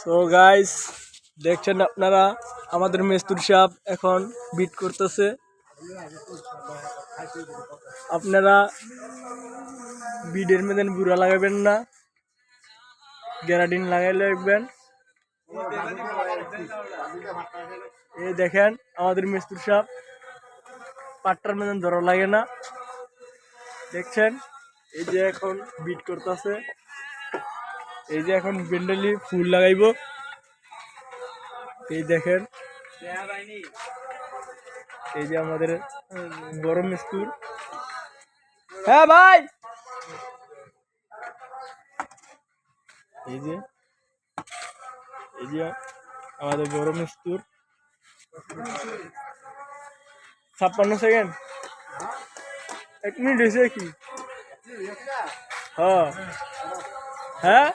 So guys দেখছেন আপনারা আমাদের মেস্তুর সাহেব এখন বিট করতেছে। আপনারা বিডের মধ্যে বুড়া লাগাবেন না, গ্যারাডিন লাগাইলে রাখবেন। এই দেখেন আমাদের মেস্তুর সাহেব পাট্টার মধ্যে ধরা লাগে না, দেখছেন। এই যে এখন বিট করতেছে, এই যে এখন বেন্ডালি ফুল লাগাইব। এই দেখেন এই যে আমাদের বড় মিস্তুর। হ্যাঁ ভাই, এই যে আমাদের বড় মিস্তুর 56 সেকেন্ড, 1 মিনিট হয়েছে কি? হ্যাঁ হ্যাঁ